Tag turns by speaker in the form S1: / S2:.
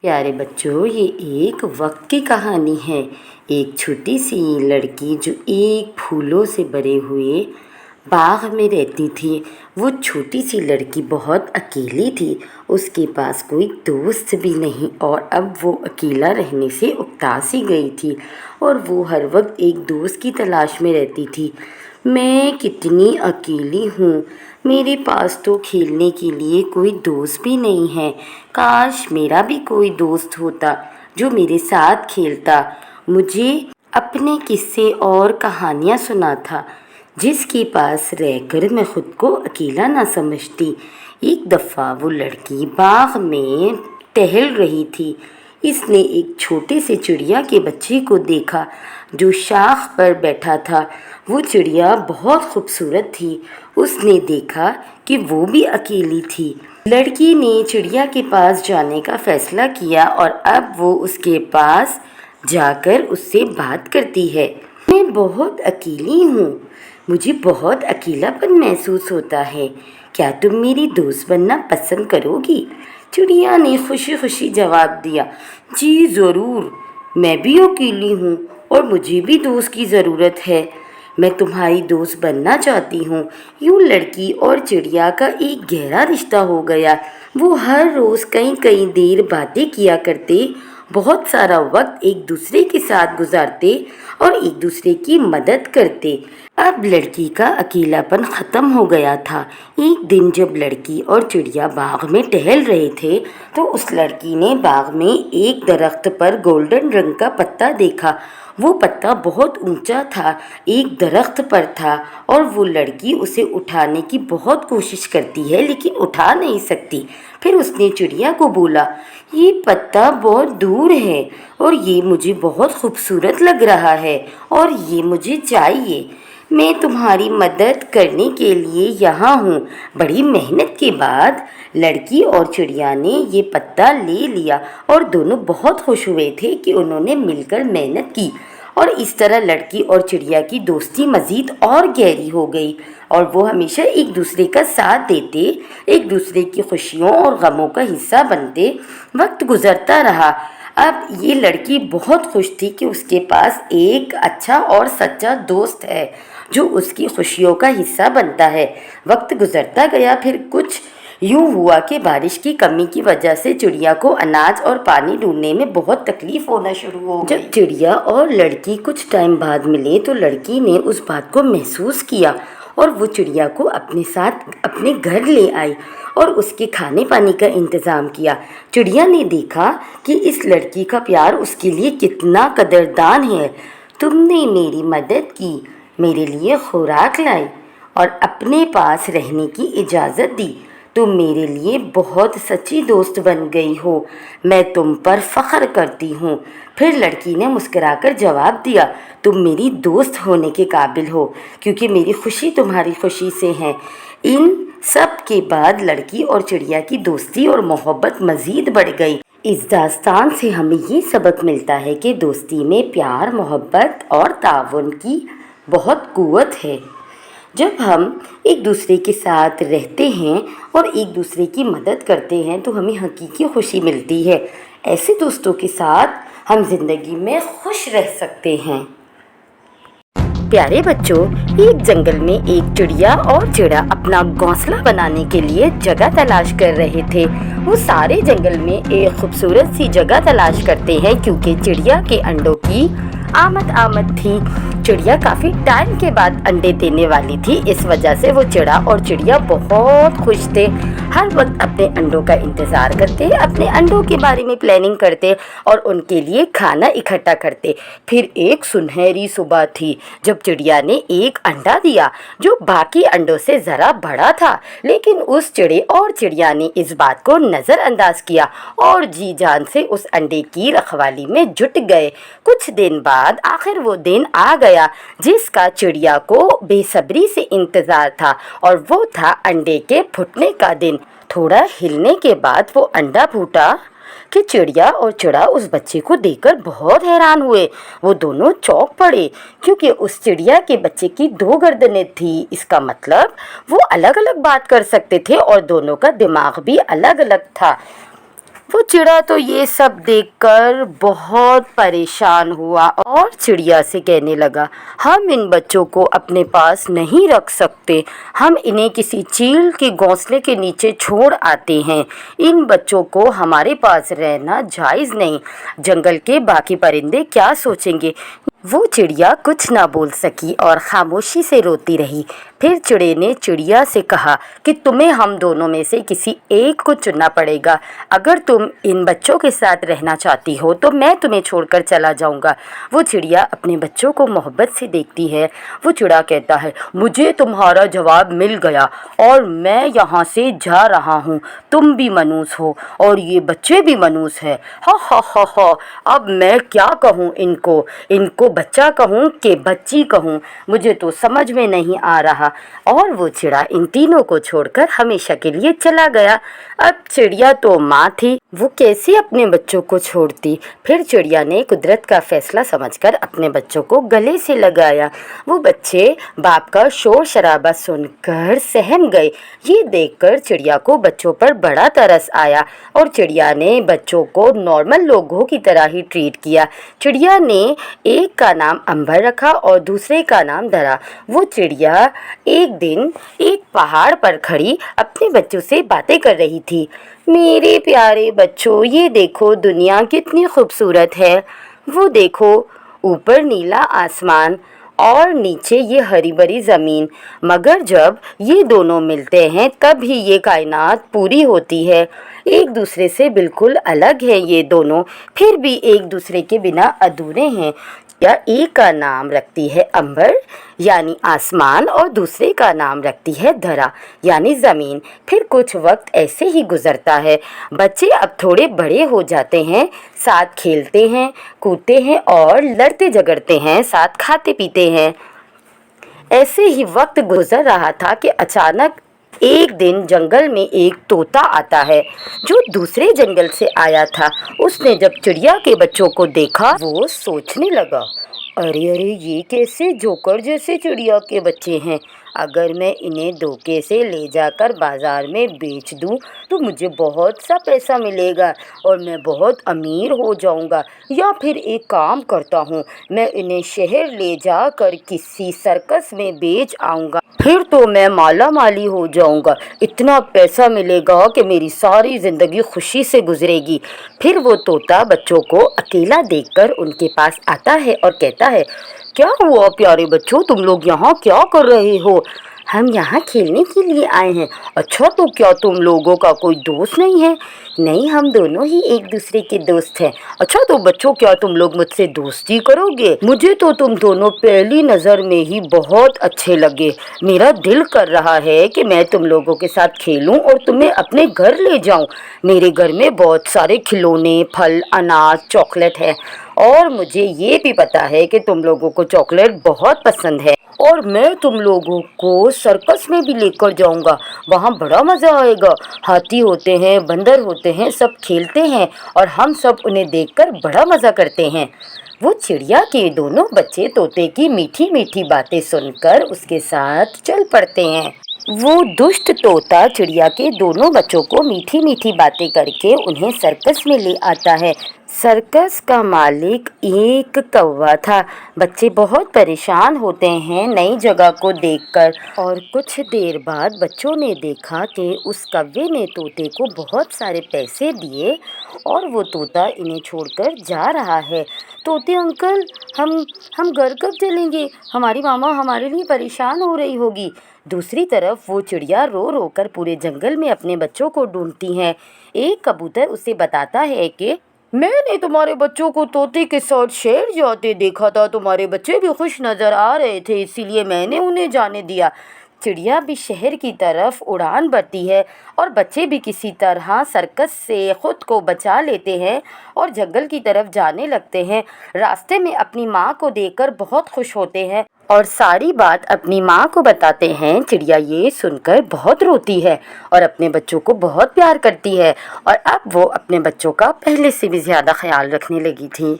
S1: پیارے بچوں، یہ ایک وقت کی کہانی ہے۔ ایک چھوٹی سی لڑکی جو ایک پھولوں سے بھرے ہوئے باغ میں رہتی تھی۔ وہ چھوٹی سی لڑکی بہت اکیلی تھی، اس کے پاس کوئی دوست بھی نہیں، اور اب وہ اکیلا رہنے سے اکتا سی گئی تھی، اور وہ ہر وقت ایک دوست کی تلاش میں رہتی تھی۔ میں کتنی اکیلی ہوں، میرے پاس تو کھیلنے کے لیے کوئی دوست بھی نہیں ہے۔ کاش میرا بھی کوئی دوست ہوتا جو میرے ساتھ کھیلتا، مجھے اپنے قصے اور کہانیاں سناتا، جس کے پاس رہ کر میں خود کو اکیلا نہ سمجھتی۔ ایک دفعہ وہ لڑکی باغ میں ٹہل رہی تھی۔ اس نے ایک چھوٹے سے چڑیا کے بچے کو دیکھا جو شاخ پر بیٹھا تھا۔ وہ چڑیا بہت خوبصورت تھی۔ اس نے دیکھا کہ وہ بھی اکیلی تھی۔ لڑکی نے چڑیا کے پاس جانے کا فیصلہ کیا، اور اب وہ اس کے پاس جا کر اس سے بات کرتی ہے۔ میں بہت اکیلی ہوں، مجھے بہت اکیلا پن محسوس ہوتا ہے، کیا تم میری دوست بننا پسند کرو گی؟ چڑیا نے خوشی خوشی جواب دیا، جی ضرور، میں بھی اکیلی ہوں اور مجھے بھی دوست کی ضرورت ہے، میں تمہاری دوست بننا چاہتی ہوں۔ یوں لڑکی اور چڑیا کا ایک گہرا رشتہ ہو گیا۔ وہ ہر روز کئی دیر باتیں کیا کرتے، بہت سارا وقت ایک دوسرے کے ساتھ گزارتے اور ایک دوسرے کی مدد کرتے۔ اب لڑکی کا اکیلا پن ختم ہو گیا تھا۔ ایک دن جب لڑکی اور چڑیا باغ میں ٹہل رہے تھے تو اس لڑکی نے باغ میں ایک درخت پر گولڈن رنگ کا پتا دیکھا۔ وہ پتا بہت اونچا تھا، ایک درخت پر تھا، اور وہ لڑکی اسے اٹھانے کی بہت کوشش کرتی ہے لیکن اٹھا نہیں سکتی۔ پھر اس نے چڑیا کو بولا، یہ پتا بہت دور ہے اور یہ مجھے بہت خوبصورت لگ رہا ہے اور یہ مجھے چاہیے، میں تمہاری مدد کرنے کے لیے یہاں ہوں۔ بڑی محنت کے بعد لڑکی اور چڑیا نے یہ پتا لے لیا، اور دونوں بہت خوش ہوئے تھے کہ انہوں نے مل کر محنت کی، اور اس طرح لڑکی اور چڑیا کی دوستی مزید اور گہری ہو گئی، اور وہ ہمیشہ ایک دوسرے کا ساتھ دیتے، ایک دوسرے کی خوشیوں اور غموں کا حصہ بنتے۔ وقت گزرتا رہا۔ اب یہ لڑکی بہت خوش تھی کہ اس کے پاس ایک اچھا اور سچا دوست ہے جو اس کی خوشیوں کا حصہ بنتا ہے۔ وقت گزرتا گیا، پھر کچھ یوں ہوا کہ بارش کی کمی کی وجہ سے چڑیا کو اناج اور پانی ڈھونڈنے میں بہت تکلیف ہونا شروع ہو گئی۔ جب چڑیا اور لڑکی کچھ ٹائم بعد ملے تو لڑکی نے اس بات کو محسوس کیا، اور وہ چڑیا کو اپنے ساتھ اپنے گھر لے آئی اور اس کے کھانے پانی کا انتظام کیا۔ چڑیا نے دیکھا کہ اس لڑکی کا پیار اس کے لیے کتنا قدردان ہے۔ تم نے میری مدد کی، میرے لیے خوراک لائی اور اپنے پاس رہنے کی اجازت دی، تم میرے لیے بہت سچی دوست بن گئی ہو، میں تم پر فخر کرتی ہوں۔ پھر لڑکی نے مسکرا کر جواب دیا، تم میری دوست ہونے کے قابل ہو کیونکہ میری خوشی تمہاری خوشی سے ہے۔ ان سب کے بعد لڑکی اور چڑیا کی دوستی اور محبت مزید بڑھ گئی۔ اس داستان سے ہمیں یہ سبق ملتا ہے کہ دوستی میں پیار، محبت اور تعاون کی بہت قوت ہے۔ جب ہم ایک دوسرے کے ساتھ رہتے ہیں اور ایک دوسرے کی مدد کرتے ہیں تو ہمیں حقیقی خوشی ملتی ہے۔ ایسے دوستوں کے ساتھ ہم زندگی میں خوش رہ سکتے ہیں۔ پیارے بچوں، ایک جنگل میں ایک چڑیا اور چڑا اپنا گھونسلہ بنانے کے لیے جگہ تلاش کر رہے تھے۔ وہ سارے جنگل میں ایک خوبصورت سی جگہ تلاش کرتے ہیں کیونکہ چڑیا کے انڈوں کی آمد تھی۔ چڑیا کافی ٹائم کے بعد انڈے دینے والی تھی، اس وجہ سے وہ چڑا اور چڑیا بہت خوش تھے۔ ہر وقت اپنے انڈوں کا انتظار کرتے، اپنے انڈوں کے بارے میں پلاننگ کرتے اور ان کے لیے کھانا اکٹھا کرتے۔ پھر ایک سنہری صبح تھی جب چڑیا نے ایک انڈا دیا جو باقی انڈوں سے ذرا بڑا تھا، لیکن اس چڑے اور چڑیا نے اس بات کو نظر انداز کیا اور جی جان سے اس انڈے کی رکھوالی میں جٹ گئے۔ کچھ دن بعد آخر وہ دن آ گیا جس کا چڑیا کو بے صبری سے انتظار تھا، اور وہ تھا انڈے کے پھٹنے کا دن۔ تھوڑا ہلنے کے بعد وہ انڈا پھوٹا کہ چڑیا اور چڑا اس بچے کو دیکھ کر بہت حیران ہوئے۔ وہ دونوں چونک پڑے کیونکہ اس چڑیا کے بچے کی دو گردنیں تھیں، اس کا مطلب وہ الگ الگ بات کر سکتے تھے اور دونوں کا دماغ بھی الگ الگ تھا۔ वो चिड़ा तो ये सब देखकर बहुत परेशान हुआ और चिड़िया से कहने लगा, हम इन बच्चों को अपने पास नहीं रख सकते, हम इन्हें किसी चील के घोंसले के नीचे छोड़ आते हैं। इन बच्चों को हमारे पास रहना जायज़ नहीं, जंगल के बाकी परिंदे क्या सोचेंगे। वो चिड़िया कुछ ना बोल सकी और खामोशी से रोती रही। फिर चिड़े ने चिड़िया से कहा कि तुम्हें हम दोनों में से किसी एक को चुनना पड़ेगा। अगर तुम इन बच्चों के साथ रहना चाहती हो तो मैं तुम्हें छोड़कर चला जाऊंगा। वो चिड़िया अपने बच्चों को मोहब्बत से देखती है। वो चिड़ा कहता है, मुझे तुम्हारा जवाब मिल गया और मैं यहाँ से जा रहा हूँ। तुम भी मनूस हो और ये बच्चे भी मनूस हैं। हा हा हा हा। अब मैं क्या कहूँ इनको बच्चा कहूँ कि बच्ची कहूँ, मुझे तो समझ में नहीं आ रहा। और वो चिड़ा इन तीनों को छोड़कर हमेशा के लिए चला गया। अब चिड़िया तो माँ थी, वो कैसे अपने बच्चों को छोड़ती। फिर चिड़िया ने कुदरत का फैसला समझकर अपने बच्चों को गले से लगाया। वो बच्चे बाप का शोर शराबा सुनकर सहम गए। ये देखकर चिड़िया को बच्चों पर बड़ा तरस आया और चिड़िया ने बच्चों को नॉर्मल लोगों की तरह ही ट्रीट किया। चिड़िया ने एक का नाम अंबर रखा और दूसरे का नाम धरा। वो चिड़िया एक दिन एक पहाड़ पर खड़ी अपने बच्चों से बातें कर रही थी। मेरे प्यारे बच्चों, ये देखो दुनिया कितनी खूबसूरत है। वो देखो ऊपर नीला आसमान और नीचे ये हरी भरी ज़मीन, मगर जब ये दोनों मिलते हैं तब ही ये कायनात पूरी होती है। एक दूसरे से बिल्कुल अलग है ये दोनों, फिर भी एक दूसरे के बिना अधूरे हैं। या एक का नाम रखती है अंबर यानी आसमान और दूसरे का नाम रखती है धरा यानी ज़मीन। फिर कुछ वक्त ऐसे ही गुजरता है। बच्चे अब थोड़े बड़े हो जाते हैं, साथ खेलते हैं, कूदते हैं और लड़ते झगड़ते हैं, साथ खाते पीते हैं। ऐसे ही वक्त गुजर रहा था कि अचानक एक दिन जंगल में एक तोता आता है जो दूसरे जंगल से आया था। उसने जब चिड़िया के बच्चों को देखा वो सोचने लगा, अरे अरे ये कैसे जोकर जैसे चिड़िया के बच्चे हैं। अगर मैं इन्हें धोखे से ले जाकर बाज़ार में बेच दूं तो मुझे बहुत सा पैसा मिलेगा और मैं बहुत अमीर हो जाऊंगा। या फिर एक काम करता हूं, मैं इन्हें शहर ले जाकर किसी सर्कस में बेच आऊंगा, फिर तो मैं माला माली हो जाऊंगा। इतना पैसा मिलेगा कि मेरी सारी ज़िंदगी खुशी से गुजरेगी। फिर वो तोता बच्चों को अकेला देखकर उनके पास आता है और कहता है, क्या हुआ प्यारे बच्चों, तुम लोग यहाँ क्या कर रहे हो? हम यहाँ खेलने के लिए आए हैं। अच्छा, तो क्या तुम लोगों का कोई दोस्त नहीं है? नहीं, हम दोनों ही एक दूसरे के दोस्त हैं। अच्छा तो बच्चों, क्या तुम लोग मुझसे दोस्ती करोगे? मुझे तो तुम दोनों पहली नज़र में ही बहुत अच्छे लगे। मेरा दिल कर रहा है कि मैं तुम लोगों के साथ खेलूं और तुम्हें अपने घर ले जाऊं। मेरे घर में बहुत सारे खिलौने, फल, अनाज, चॉकलेट है और मुझे ये भी पता है कि तुम लोगों को चॉकलेट बहुत पसंद है और मैं तुम लोगों को सर्कस में भी लेकर जाऊंगा। वहाँ बड़ा मज़ा आएगा। हाथी होते हैं, बंदर होते हैं, सब खेलते हैं और हम सब उन्हें देखकर बड़ा मज़ा करते हैं। वो चिड़िया के दोनों बच्चे तोते की मीठी मीठी बातें सुनकर उसके साथ चल पड़ते हैं। वो दुष्ट तोता चिड़िया के दोनों बच्चों को मीठी मीठी बातें करके उन्हें सर्कस में ले आता है। सर्कस का मालिक एक कौवा था। बच्चे बहुत परेशान होते हैं नई जगह को देखकर और कुछ देर बाद बच्चों ने देखा कि उस कौवे ने तोते को बहुत सारे पैसे दिए और वो तोता इन्हें छोड़कर जा रहा है। तोते अंकल, हम घर कब चलेंगे? हमारी मामा हमारे लिए परेशान हो रही होगी। दूसरी तरफ वो चिड़िया रो रो कर पूरे जंगल में अपने बच्चों को ढूंढती है। एक कबूतर उसे बताता है कि मैंने तुम्हारे बच्चों को तोते के साथ शहर जाते देखा था। तुम्हारे बच्चे भी खुश नज़र आ रहे थे, इसीलिए मैंने उन्हें जाने दिया। चिड़िया भी शहर की तरफ उड़ान भरती है और बच्चे भी किसी तरह सर्कस से खुद को बचा लेते हैं और जंगल की तरफ जाने लगते हैं। रास्ते में अपनी माँ को देखकर बहुत खुश होते हैं और सारी बात अपनी माँ को बताते हैं। चिड़िया ये सुनकर बहुत रोती है और अपने बच्चों को बहुत प्यार करती है और अब वो अपने बच्चों का पहले से भी ज़्यादा ख्याल रखने लगी थी।